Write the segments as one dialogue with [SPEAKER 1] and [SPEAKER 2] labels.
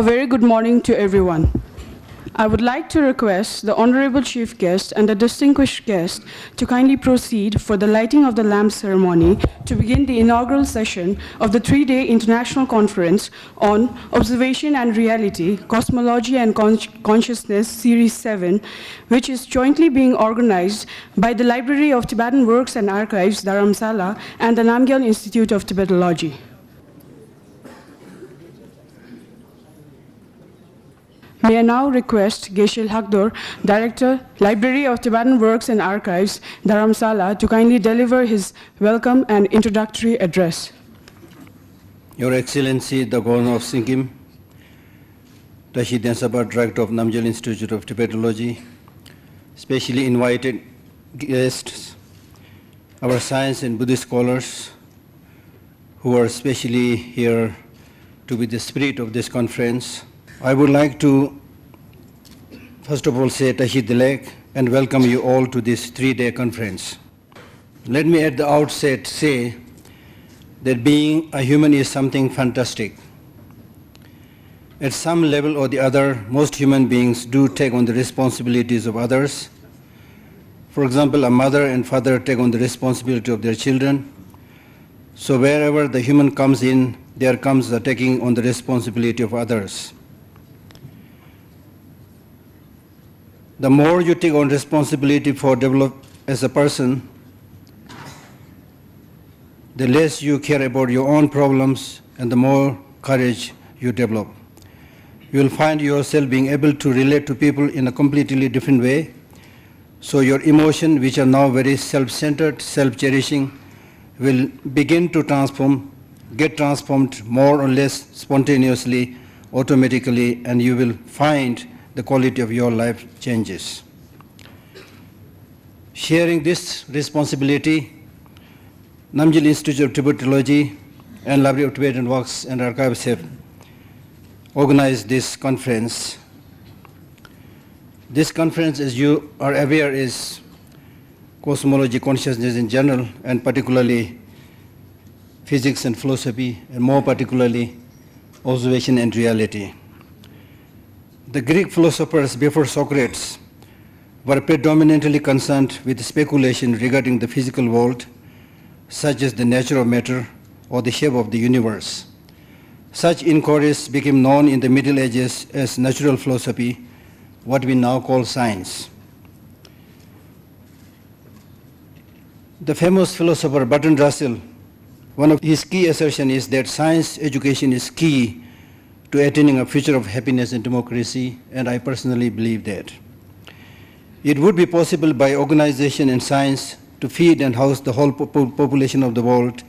[SPEAKER 1] A very good morning to everyone. I would like to request the Honorable Chief Guest and the distinguished guest to kindly proceed for the lighting of the lamp ceremony to begin the inaugural session of the 3-day International Conference on Observation and Reality, Cosmology and Consciousness Series 7, which is jointly being organized by the Library of Tibetan Works and Archives, Dharamsala, and the Namgyal Institute of Tibetology. May I now request Geshe Lhakdor, Director, Library of Tibetan Works and Archives, Dharamsala, to kindly deliver his welcome and introductory address.
[SPEAKER 2] Your Excellency, the Governor of Sikkim, Tashi Densaba, Director of Namgyal Institute of Tibetology, specially invited guests, our science and Buddhist scholars who are specially here to be the spirit of this conference. I would like to, first of all, say Tashi Dilek and welcome you all to this 3-day conference. Let me at the outset say that being a human is something fantastic. At some level or the other, most human beings do take on the responsibilities of others. For example, a mother and father take on the responsibility of their children. So wherever the human comes in, there comes the taking on the responsibility of others. The more you take on responsibility for develop as a person, the less you care about your own problems and the more courage you develop. You will find yourself being able to relate to people in a completely different way. So your emotions, which are now very self-centered, self-cherishing, will begin to get transformed more or less spontaneously, automatically, and you will find the quality of your life changes. Sharing this responsibility, Namgyal Institute of Tibetology and Library of Tibetan Works and Archives have organized this conference. This conference, as you are aware, is cosmology consciousness in general, and particularly physics and philosophy, and more particularly observation and reality. The Greek philosophers before Socrates were predominantly concerned with speculation regarding the physical world, such as the nature of matter or the shape of the universe. Such inquiries became known in the Middle Ages as natural philosophy, what we now call science. The famous philosopher Bertrand Russell, one of his key assertions is that science education is key to attaining a future of happiness and democracy, and I personally believe that. It would be possible by organization and science to feed and house the whole population of the world,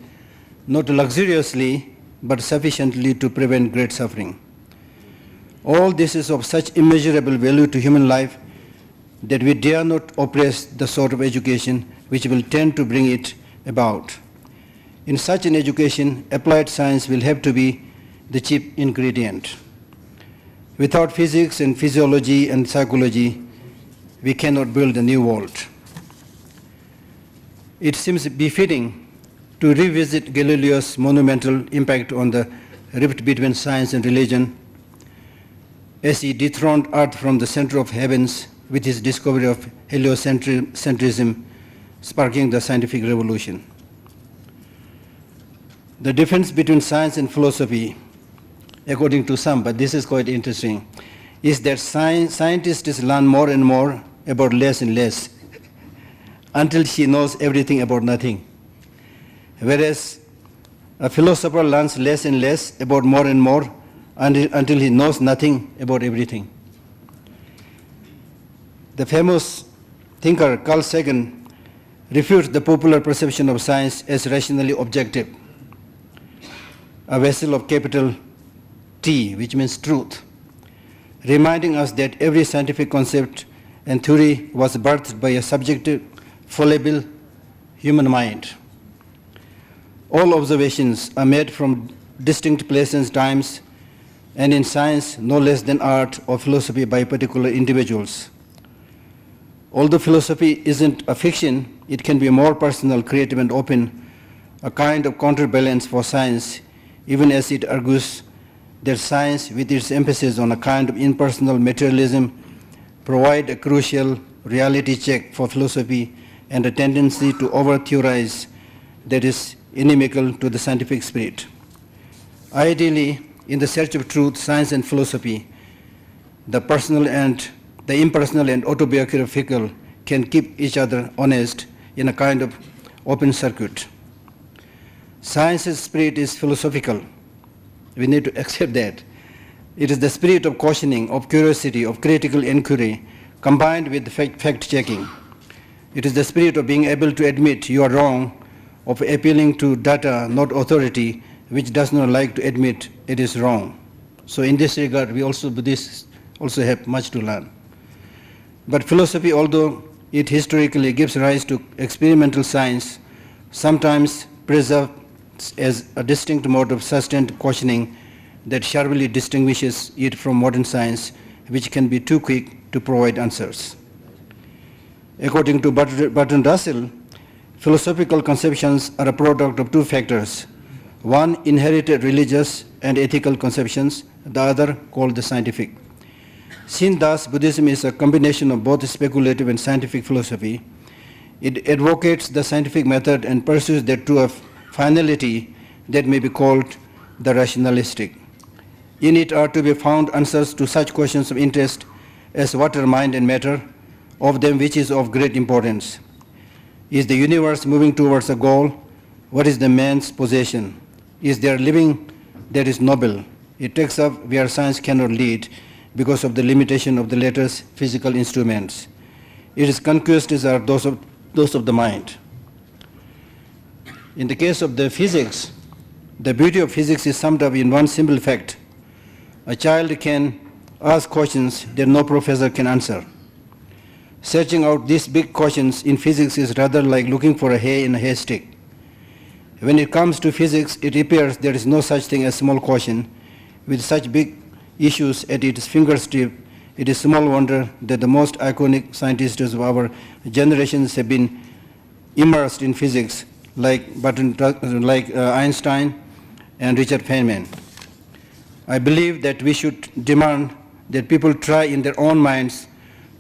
[SPEAKER 2] not luxuriously, but sufficiently to prevent great suffering. All this is of such immeasurable value to human life that we dare not oppress the sort of education which will tend to bring it about. In such an education, applied science will have to be the chief ingredient. Without physics and physiology and psychology, we cannot build a new world. It seems befitting to revisit Galileo's monumental impact on the rift between science and religion as he dethroned Earth from the center of heavens with his discovery of heliocentrism, sparking the scientific revolution. The difference between science and philosophy, according to some, but this is quite interesting, is that scientists learn more and more about less and less until she knows everything about nothing. Whereas a philosopher learns less and less about more and more until he knows nothing about everything. The famous thinker Carl Sagan refutes the popular perception of science as rationally objective, a vessel of capital T, which means truth, reminding us that every scientific concept and theory was birthed by a subjective, fallible human mind. All observations are made from distinct places and times, and in science, no less than art or philosophy by particular individuals. Although philosophy isn't a fiction, it can be more personal, creative, and open, a kind of counterbalance for science, even as it argues that science, with its emphasis on a kind of impersonal materialism, provide a crucial reality check for philosophy and a tendency to over-theorize that is inimical to the scientific spirit. Ideally, in the search of truth, science and philosophy, the impersonal and autobiographical can keep each other honest in a kind of open circuit. Science's spirit is philosophical. We need to accept that. It is the spirit of cautioning, of curiosity, of critical inquiry, combined with fact-checking. It is the spirit of being able to admit you are wrong, of appealing to data, not authority, which does not like to admit it is wrong. So in this regard, Buddhists also have much to learn. But philosophy, although it historically gives rise to experimental science, sometimes preserves as a distinct mode of sustained cautioning that sharply distinguishes it from modern science, which can be too quick to provide answers. According to Bertrand Russell, philosophical conceptions are a product of two factors: one, inherited religious and ethical conceptions, the other called the scientific. Since thus Buddhism is a combination of both speculative and scientific philosophy, it advocates the scientific method and pursues that true of finality that may be called the rationalistic. In it are to be found answers to such questions of interest as what are mind and matter, of them which is of great importance. Is the universe moving towards a goal? What is the man's possession? Is there living that is noble? It takes up where science cannot lead because of the limitation of the latter's physical instruments. Its conquests are those of the mind. In the case of the physics, the beauty of physics is summed up in one simple fact: a child can ask questions that no professor can answer. Searching out these big questions in physics is rather like looking for a hay in a haystack. When it comes to physics, it appears there is no such thing as small question. With such big issues at its fingertip, it is small wonder that the most iconic scientists of our generations have been immersed in physics, like Einstein and Richard Feynman. I believe that we should demand that people try in their own minds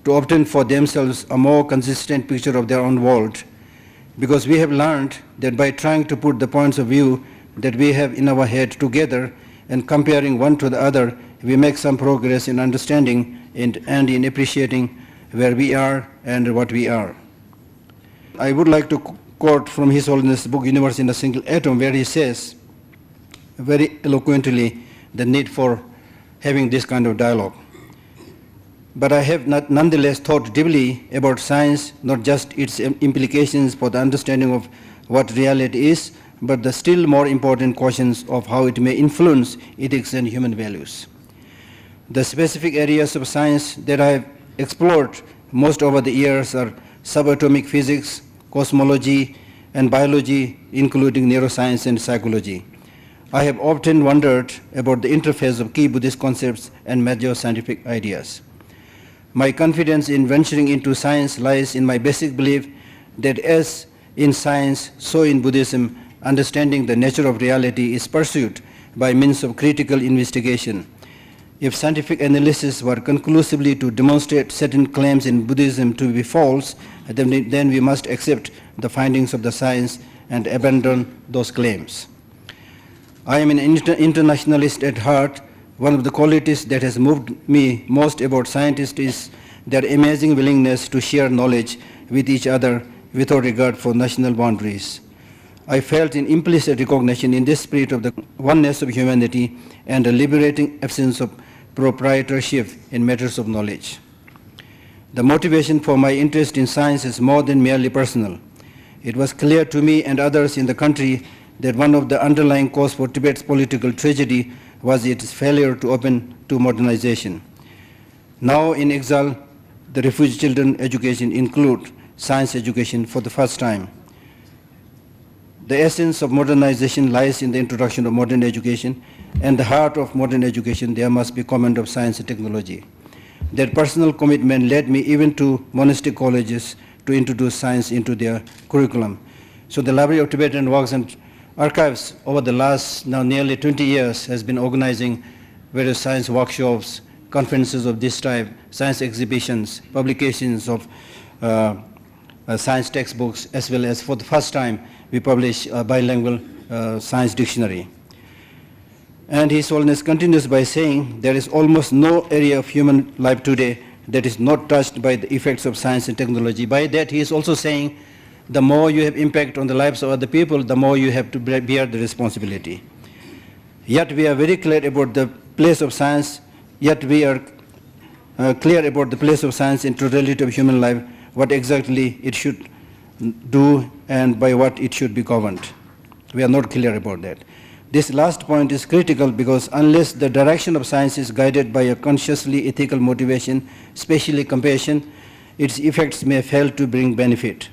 [SPEAKER 2] to obtain for themselves a more consistent picture of their own world, because we have learned that by trying to put the points of view that we have in our head together and comparing one to the other, we make some progress in understanding and in appreciating where we are and what we are. I would like to quote from His Holiness' book, Universe in a Single Atom, where he says very eloquently the need for having this kind of dialogue. But I have nonetheless thought deeply about science, not just its implications for the understanding of what reality is, but the still more important questions of how it may influence ethics and human values. The specific areas of science that I have explored most over the years are subatomic physics, cosmology, and biology, including neuroscience and psychology. I have often wondered about the interface of key Buddhist concepts and major scientific ideas. My confidence in venturing into science lies in my basic belief that as in science, so in Buddhism, understanding the nature of reality is pursued by means of critical investigation. If scientific analysis were conclusively to demonstrate certain claims in Buddhism to be false, then we must accept the findings of the science and abandon those claims. I am an internationalist at heart. One of the qualities that has moved me most about scientists is their amazing willingness to share knowledge with each other without regard for national boundaries. I felt an implicit recognition in this spirit of the oneness of humanity and a liberating absence of proprietorship in matters of knowledge. The motivation for my interest in science is more than merely personal. It was clear to me and others in the country that one of the underlying causes for Tibet's political tragedy was its failure to open to modernization. Now in exile, the refugee children education include science education for the first time. The essence of modernization lies in the introduction of modern education, and the heart of modern education there must be command of science and technology. That personal commitment led me even to monastic colleges to introduce science into their curriculum. So the Library of Tibetan Works and Archives over the last now nearly 20 years has been organizing various science workshops, conferences of this type, science exhibitions, publications of science textbooks, as well as for the first time we publish a bilingual science dictionary. And His Holiness continues by saying there is almost no area of human life today that is not touched by the effects of science and technology. By that he is also saying the more you have impact on the lives of other people, the more you have to bear the responsibility. Yet we are very clear about the place of science, yet we are clear about the place of science in totality of human life, what exactly it should do and by what it should be governed. We are not clear about that. This last point is critical because unless the direction of science is guided by a consciously ethical motivation, especially compassion, its effects may fail to bring benefit.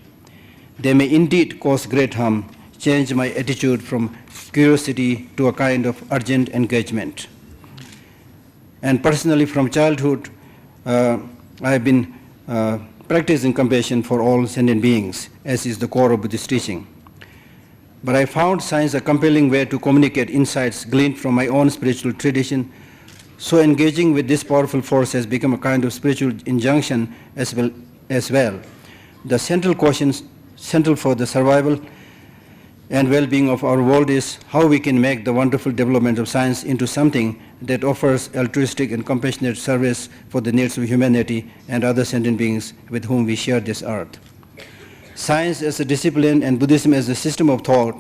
[SPEAKER 2] They may indeed cause great harm, change my attitude from curiosity to a kind of urgent engagement. And personally, from childhood, I have been practicing compassion for all sentient beings, as is the core of Buddhist teaching. But I found science a compelling way to communicate insights gleaned from my own spiritual tradition, so engaging with this powerful force has become a kind of spiritual injunction as well. The central question, central for the survival and well-being of our world is how we can make the wonderful development of science into something that offers altruistic and compassionate service for the needs of humanity and other sentient beings with whom we share this earth. Science as a discipline and Buddhism as a system of thought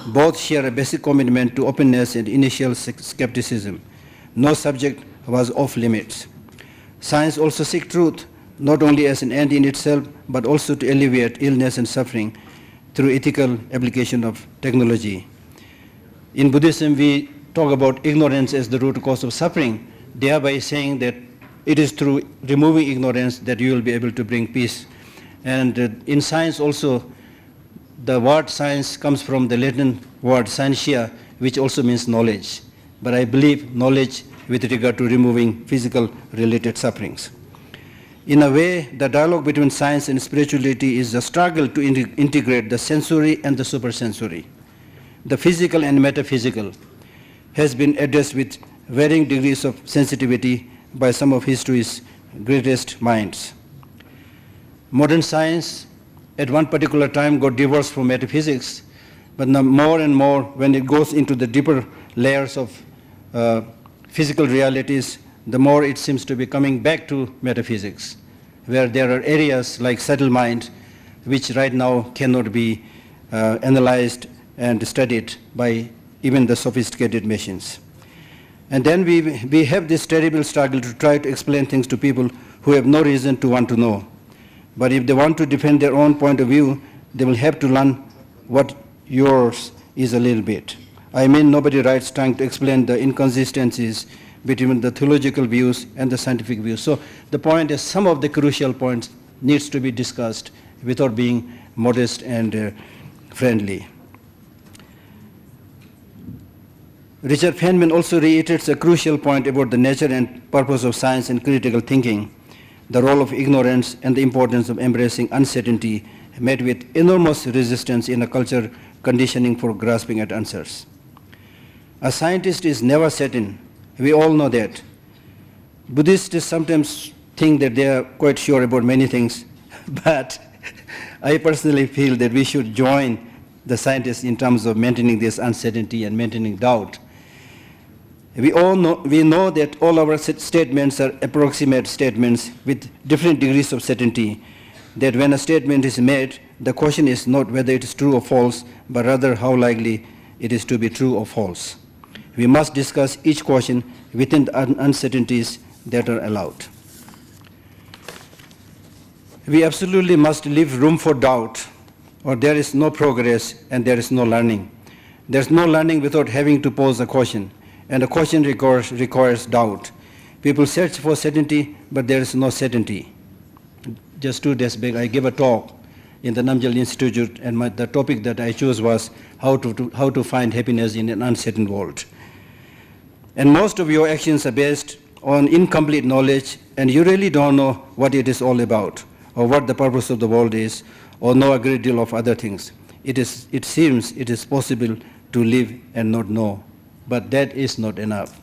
[SPEAKER 2] both share a basic commitment to openness and initial skepticism. No subject was off limits. Science also seeks truth, not only as an end in itself, but also to alleviate illness and suffering through ethical application of technology. In Buddhism, we talk about ignorance as the root cause of suffering, thereby saying that it is through removing ignorance that you will be able to bring peace. And in science also, the word science comes from the Latin word scientia, which also means knowledge. But I believe knowledge with regard to removing physical related sufferings. In a way, the dialogue between science and spirituality is a struggle to integrate the sensory and the supersensory. The physical and metaphysical has been addressed with varying degrees of sensitivity by some of history's greatest minds. Modern science at one particular time got divorced from metaphysics, but now more and more when it goes into the deeper layers of physical realities, the more it seems to be coming back to metaphysics, where there are areas like subtle mind which right now cannot be analyzed and studied by even the sophisticated machines. And then we have this terrible struggle to try to explain things to people who have no reason to want to know. But if they want to defend their own point of view, they will have to learn what yours is a little bit. I mean, nobody writes trying to explain the inconsistencies between the theological views and the scientific views. So the point is some of the crucial points needs to be discussed without being modest and friendly. Richard Feynman also reiterates a crucial point about the nature and purpose of science and critical thinking, the role of ignorance and the importance of embracing uncertainty met with enormous resistance in a culture conditioning for grasping at answers. A scientist is never certain. We all know that. Buddhists sometimes think that they are quite sure about many things, but I personally feel that we should join the scientists in terms of maintaining this uncertainty and maintaining doubt. We know that all our statements are approximate statements with different degrees of certainty, that when a statement is made, the question is not whether it is true or false, but rather how likely it is to be true or false. We must discuss each question within the uncertainties that are allowed. We absolutely must leave room for doubt, or there is no progress and there is no learning. There is no learning without having to pose a question, and a question requires doubt. People search for certainty, but there is no certainty. Just 2 days back, I gave a talk in the Namgyal Institute, and the topic that I chose was how to find happiness in an uncertain world. And most of your actions are based on incomplete knowledge, and you really don't know what it is all about, or what the purpose of the world is, or know a great deal of other things. It seems it is possible to live and not know, but that is not enough.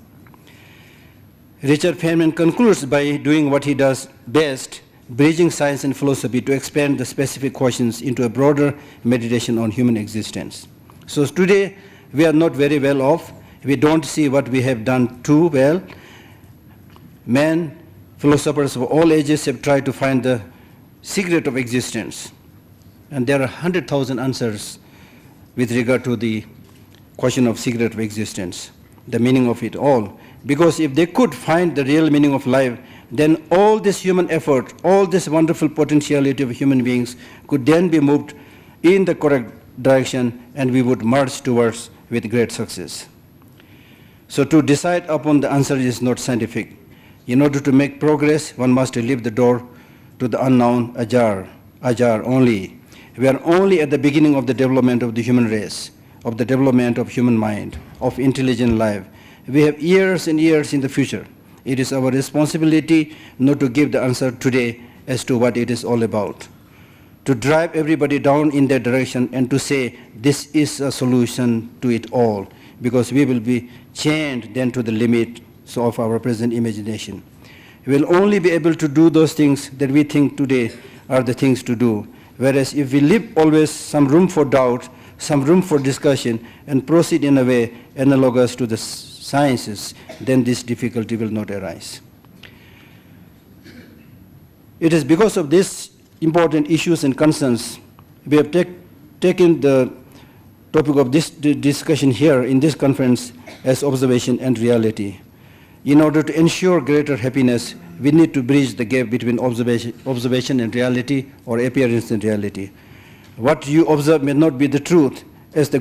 [SPEAKER 2] Richard Feynman concludes by doing what he does best, bridging science and philosophy to expand the specific questions into a broader meditation on human existence. So today, we are not very well off. We don't see what we have done too well. Men, philosophers of all ages have tried to find the secret of existence. And there are 100,000 answers with regard to the question of secret of existence, the meaning of it all. Because if they could find the real meaning of life, then all this human effort, all this wonderful potentiality of human beings could then be moved in the correct direction, and we would march towards with great success. So to decide upon the answer is not scientific. In order to make progress, one must leave the door to the unknown ajar only. We are only at the beginning of the development of the human race, of the development of human mind, of intelligent life. We have years and years in the future. It is our responsibility not to give the answer today as to what it is all about, to drive everybody down in that direction and to say this is a solution to it all, because we will be chained then to the limit of our present imagination. We will only be able to do those things that we think today are the things to do, whereas if we leave always some room for doubt, some room for discussion, and proceed in a way analogous to the sciences, then this difficulty will not arise. It is because of these important issues and concerns we have taken the topic of this discussion here in this conference as observation and reality. In order to ensure greater happiness, we need to bridge the gap between observation and reality, or appearance and reality. What you observe may not be the truth, as the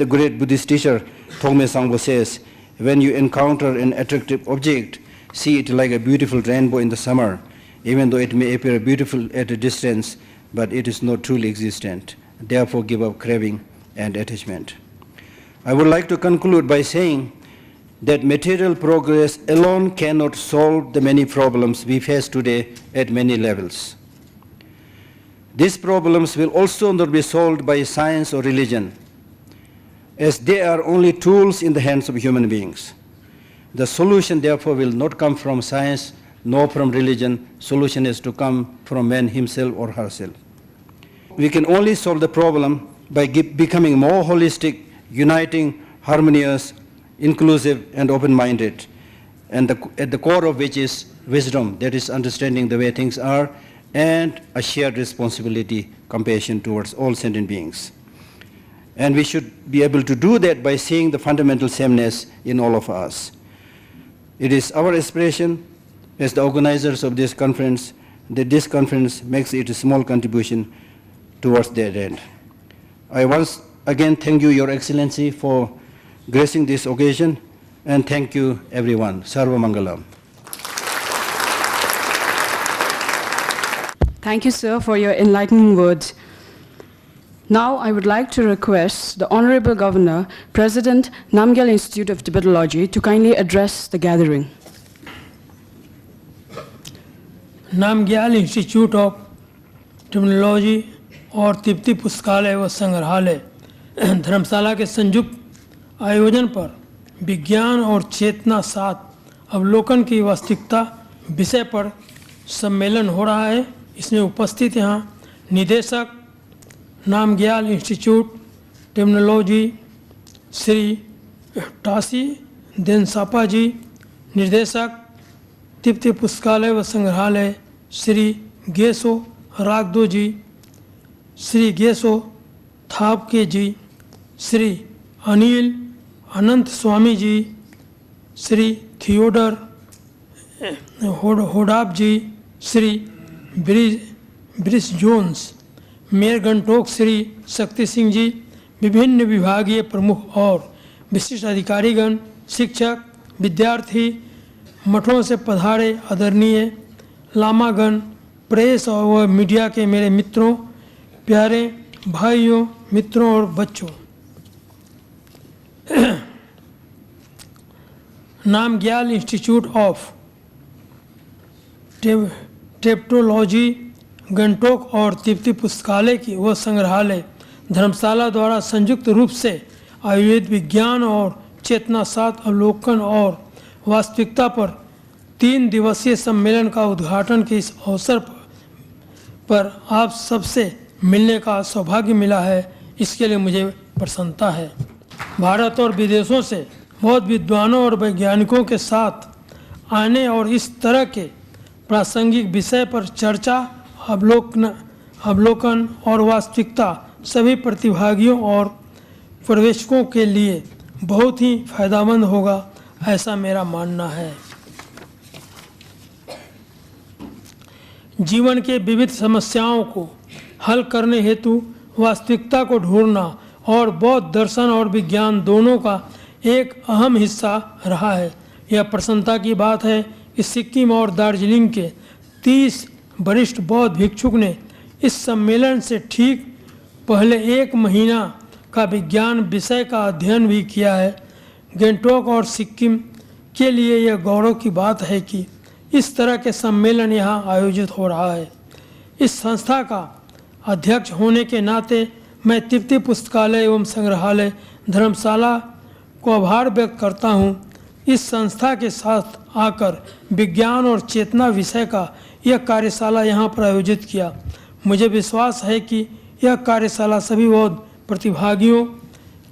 [SPEAKER 2] great Buddhist teacher Thongme Sangpo says, when you encounter an attractive object, see it like a beautiful rainbow in the summer, even though it may appear beautiful at a distance, but it is not truly existent. Therefore, give up craving and attachment. I would like to conclude by saying that material progress alone cannot solve the many problems we face today at many levels. These problems will also not be solved by science or religion, as they are only tools in the hands of human beings. The solution, therefore, will not come from science nor from religion. Solution is to come from man himself or herself. We can only solve the problem by becoming more holistic, uniting, harmonious, inclusive, and open-minded, and at the core of which is wisdom, that is understanding the way things are, and a shared responsibility, compassion towards all sentient beings. And we should be able to do that by seeing the fundamental sameness in all of us. It is our aspiration as the organizers of this conference that this conference makes it a small contribution towards that end. I once again thank you, Your Excellency, for gracing this occasion, and thank you everyone. Sarva Mangalam.
[SPEAKER 1] Thank you, sir, for your enlightening words. Now I would like to request the Honorable Governor, President, Namgyal Institute of Tibetology, to kindly address the gathering.
[SPEAKER 3] Namgyal institute of technology और तिब्बती पुस्तकालय व संग्रहालय धर्मशाला के संयुक्त आयोजन पर विज्ञान और चेतना साथ अवलोकन की वास्तविकता विषय पर सम्मेलन हो रहा है। इसमें उपस्थित यहाँ निदेशक नामग्याल इंस्टीट्यूट टेक्नोलॉजी श्री टासी देनसापा जी, निर्देशक तिब्बती पुस्तकालय व संग्रहालय Shri Gesho Ragdo ji, Shri Gesho Thapke ji, Shri Anil Anant Swami ji, Shri Theodore Hodap ji, Shri Bryce Jones, mayor Gangtok Shri Shakti Singh जी, विभिन्न विभागीय प्रमुख और विशिष्ट अधिकारीगण, शिक्षक, विद्यार्थी, मठों से पधारे आदरणीय लामागण, प्रेस और मीडिया के मेरे मित्रों, प्यारे भाइयों, मित्रों और बच्चों, नामग्याल इंस्टीट्यूट ऑफ टेप्टोलॉजी गंटोक और तिब्बती पुस्तकालय की व संग्रहालय धर्मशाला द्वारा संयुक्त रूप से आयोजित विज्ञान और चेतना साथ अवलोकन और वास्तविकता पर 3 दिवसीय सम्मेलन का उद्घाटन के इस अवसर पर आप सबसे मिलने का सौभाग्य मिला है, इसके लिए मुझे प्रसन्नता है। भारत और विदेशों से बहुत विद्वानों और वैज्ञानिकों के साथ आने और इस तरह के प्रासंगिक विषय पर चर्चा, अवलोकन और वास्तविकता सभी प्रतिभागियों और प्रवेशकों के लिए बहुत ही फायदेमंद होगा, ऐसा मेरा मानना है। जीवन के विविध समस्याओं को हल करने हेतु वास्तविकता को ढूंढना और बौद्ध दर्शन और विज्ञान दोनों का एक अहम हिस्सा रहा है। यह प्रसन्नता की बात है कि सिक्किम और दार्जिलिंग के 30 वरिष्ठ बौद्ध भिक्षुक ने इस सम्मेलन से ठीक पहले 1 महीना का विज्ञान विषय का अध्ययन भी किया है। गंगटोक और सिक्किम के लिए यह गौरव की बात है कि इस तरह के सम्मेलन यहाँ आयोजित हो रहा है। इस संस्था का अध्यक्ष होने के नाते मैं तिब्बती पुस्तकालय एवं संग्रहालय धर्मशाला को आभार व्यक्त करता हूँ। इस संस्था के साथ आकर विज्ञान और चेतना विषय का यह कार्यशाला यहाँ पर आयोजित किया। मुझे विश्वास है कि यह कार्यशाला सभी बौद्ध प्रतिभागियों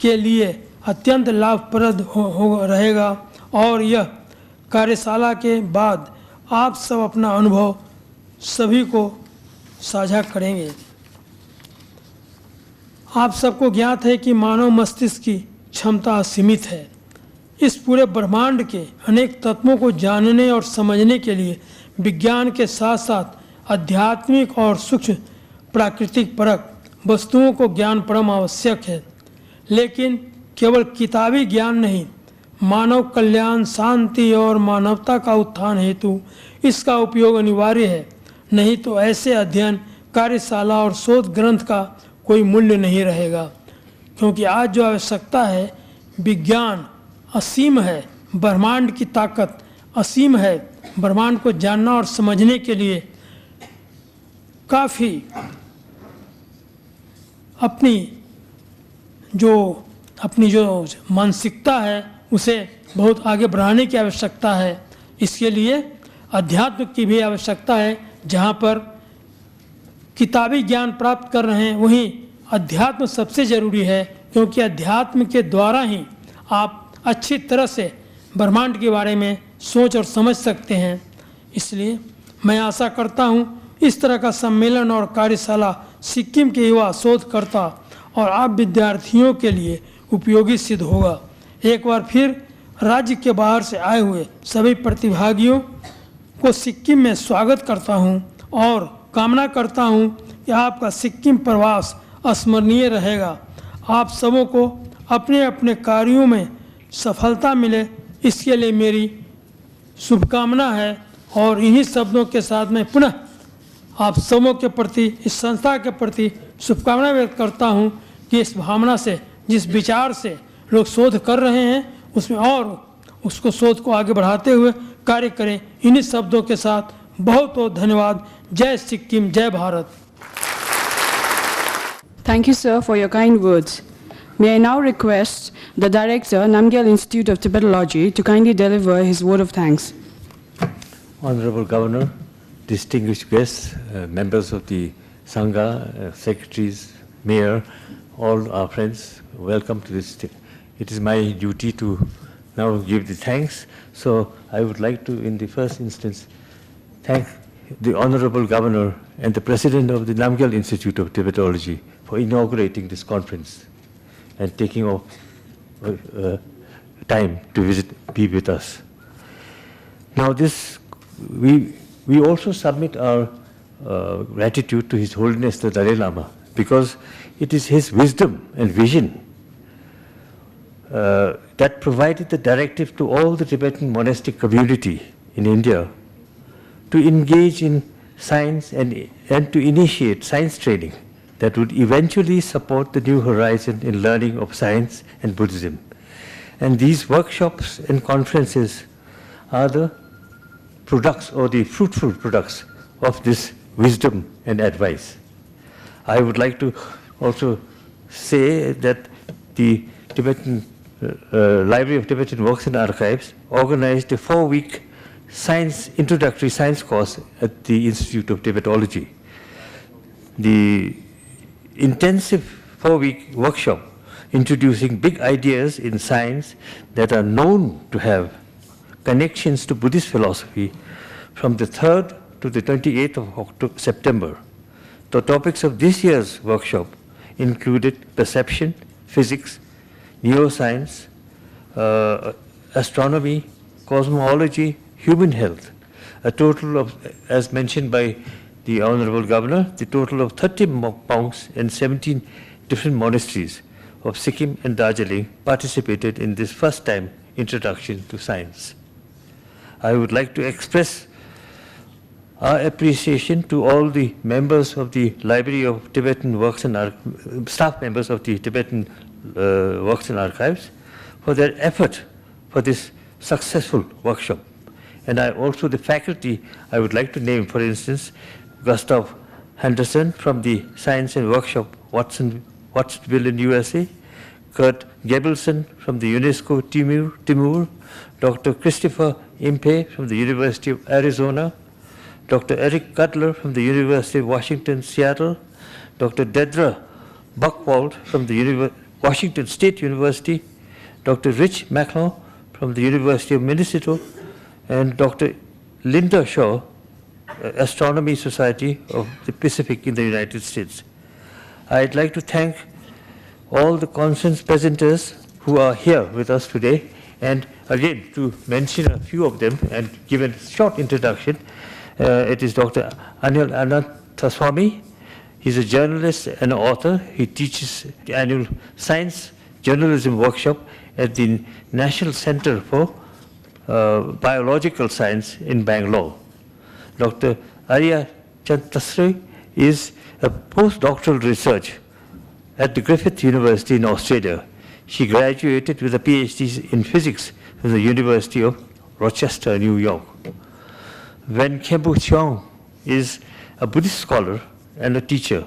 [SPEAKER 3] के लिए अत्यंत लाभप्रद रहेगा और यह कार्यशाला के बाद आप सब अपना अनुभव सभी को साझा करेंगे। आप सबको ज्ञात है कि मानव मस्तिष्क की क्षमता असीमित है। इस पूरे ब्रह्मांड के अनेक तत्वों को जानने और समझने के लिए विज्ञान के साथ साथ आध्यात्मिक और सूक्ष्म प्राकृतिक परक वस्तुओं को ज्ञान परम आवश्यक है। लेकिन केवल किताबी ज्ञान नहीं, मानव कल्याण, शांति और मानवता का उत्थान हेतु इसका उपयोग अनिवार्य है। नहीं तो ऐसे अध्ययन, कार्यशाला और शोध ग्रंथ का कोई मूल्य नहीं रहेगा। क्योंकि आज जो आवश्यकता है, विज्ञान असीम है, ब्रह्मांड की ताकत असीम है। ब्रह्मांड को जानना और समझने के लिए काफ़ी अपनी जो मानसिकता है उसे बहुत आगे बढ़ाने की आवश्यकता है। इसके लिए अध्यात्म की भी आवश्यकता है। जहाँ पर किताबी ज्ञान प्राप्त कर रहे हैं, वहीं अध्यात्म सबसे ज़रूरी है, क्योंकि अध्यात्म के द्वारा ही आप अच्छी तरह से ब्रह्मांड के बारे में सोच और समझ सकते हैं। इसलिए मैं आशा करता हूँ इस तरह का सम्मेलन और कार्यशाला सिक्किम के युवा शोधकर्ता और आप विद्यार्थियों के लिए उपयोगी सिद्ध होगा। एक बार फिर राज्य के बाहर से आए हुए सभी प्रतिभागियों को सिक्किम में स्वागत करता हूं और कामना करता हूं कि आपका सिक्किम प्रवास अस्मरणीय रहेगा। आप सबों को अपने अपने कार्यों में सफलता मिले, इसके लिए मेरी शुभकामना है। और इन्हीं शब्दों के साथ मैं पुनः आप सबों के प्रति, इस संस्था के प्रति शुभकामना व्यक्त करता हूं कि इस भावना से, जिस विचार से लोग शोध कर रहे हैं, उसमें और उसको शोध को आगे बढ़ाते हुए कार्य करें। इन्हीं शब्दों के साथ बहुत बहुत धन्यवाद। जय सिक्किम, जय Bharat.
[SPEAKER 1] Thank you, sir, for your kind words. May I now request the Director, Namgyal Institute of Tibetology, to kindly deliver his word of thanks.
[SPEAKER 4] Honorable Governor, distinguished guests, members of the Sangha, secretaries, mayor, all our friends, welcome to this. It is my duty to now give the thanks. So I would like to, in the first instance, thank the Honorable Governor and the President of the Namgyal Institute of Tibetology for inaugurating this conference and taking off time to be with us. Now we also submit our gratitude to His Holiness the Dalai Lama, because it is his wisdom and vision that provided the directive to all the Tibetan monastic community in India to engage in science and to initiate science training that would eventually support the new horizon in learning of science and Buddhism. And these workshops and conferences are the products or the fruitful products of this wisdom and advice. I would like to also say that the Tibetan Library of Tibetan Works and Archives organized a 4-week introductory science course at the Institute of Tibetology. The intensive 4-week workshop introducing big ideas in science that are known to have connections to Buddhist philosophy from the 3rd to the 28th of September. The topics of this year's workshop included perception, physics, neuroscience, astronomy, cosmology, human health. A total of, as mentioned by the Honorable Governor, the total of 30 monks and 17 different monasteries of Sikkim and Darjeeling participated in this first-time introduction to science. I would like to express our appreciation to all the members of the Library of Tibetan Works and staff members of the Tibetan Works and Archives for their effort for this successful workshop. And also the faculty I would like to name, for instance, Gustav Henderson from the Science and Workshop Watsonville in USA, Kurt Gebelson from the UNESCO Timur, Dr. Christopher Impey from the University of Arizona, Dr. Eric Cutler from the University of Washington, Seattle, Dr. Dedra Buchwald from the Washington State University, Dr. Rich Macklin from the University of Minnesota, and Dr. Linda Shaw, Astronomy Society of the Pacific in the United States. I'd like to thank all the conference presenters who are here with us today, and again to mention a few of them and give a short introduction. It is Dr. Anil Ananthaswamy. He's a journalist and author. He teaches the annual science journalism workshop at the National Center for Biological Science in Bangalore. Dr. Arya Chantasri is a postdoctoral researcher at the Griffith University in Australia. She graduated with a PhD in physics from the University of Rochester, New York. Wen Khenpo Cheong is a Buddhist scholar and a teacher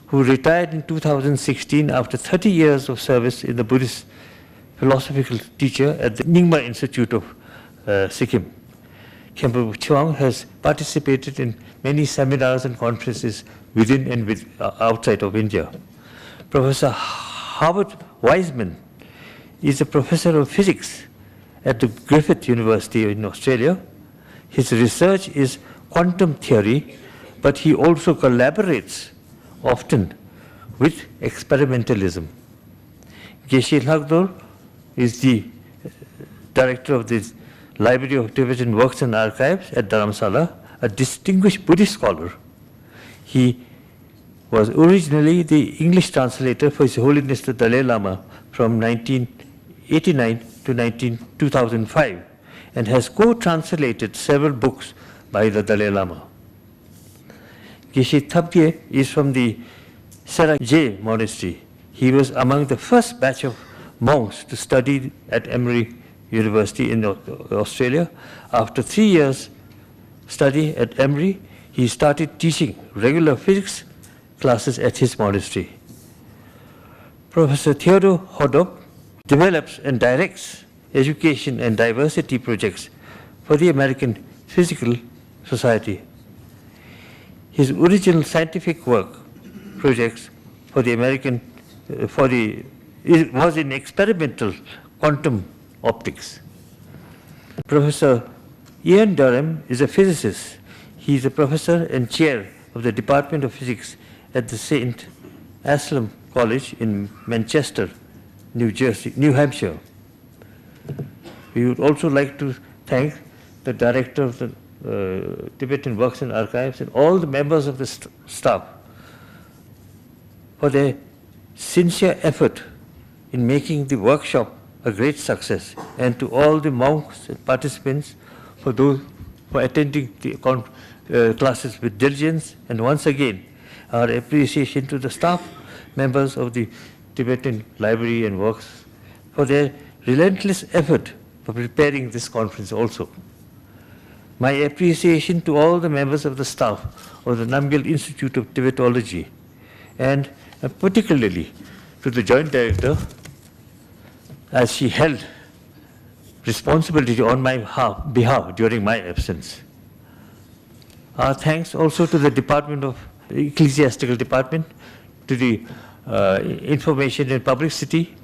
[SPEAKER 4] who retired in 2016 after 30 years of service in the Buddhist philosophical teacher at the Nyingma Institute of Sikkim. Khenpo Cheong has participated in many seminars and conferences within and outside of India. Professor Howard Wiseman is a professor of physics at the Griffith University in Australia. His research is quantum theory, but he also collaborates often with experimentalism. Geshe Lhakdor is the director of the Library of Tibetan Works and Archives at Dharamsala, a distinguished Buddhist scholar. He was originally the English translator for His Holiness the Dalai Lama from 1989 to 2005 and has co-translated several books by the Dalai Lama. Geshe Thabgye is from the Seraj Monastery. He was among the first batch of monks to study at Emory University in Australia. After 3 years study at Emory, he started teaching regular physics classes at his monastery. Professor Theodore Hodop develops and directs education and diversity projects for the American Physical Society. His original scientific work projects for the was in experimental quantum optics. Professor Ian Durham is a physicist. He is a professor and chair of the Department of Physics at the St. Anselm College in Manchester, New Hampshire. We would also like to thank the director of the Tibetan Works and Archives and all the members of the staff for their sincere effort in making the workshop a great success, and to all the monks and participants for attending the classes with diligence, and once again our appreciation to the staff members of the Tibetan Library and Works for their relentless effort for preparing this conference also. My appreciation to all the members of the staff of the Namgyal Institute of Tibetology, and particularly to the Joint Director, as she held responsibility on my behalf during my absence. Our thanks also to the Ecclesiastical Department, to the Information and Publicity,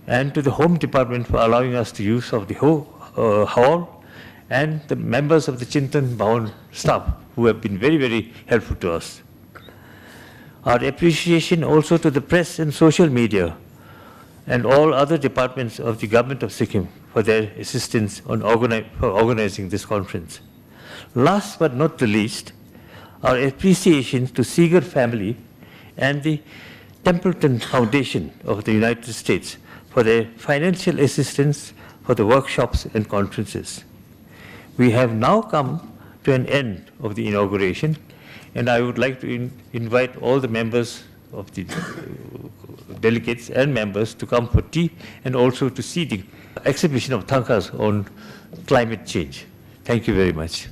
[SPEAKER 4] and to the Home Department for allowing us to use of the hall, and the members of the Chintan Bhavan staff who have been very, very helpful to us. Our appreciation also to the press and social media and all other departments of the government of Sikkim for their assistance on organizing this conference. Last but not the least, our appreciation to Seeger family and the Templeton Foundation of the United States for their financial assistance for the workshops and conferences. We have now come to an end of the inauguration, and I would like to invite all the members of the delegates and members to come for tea and also to see the exhibition of tankas on climate change. Thank you very much.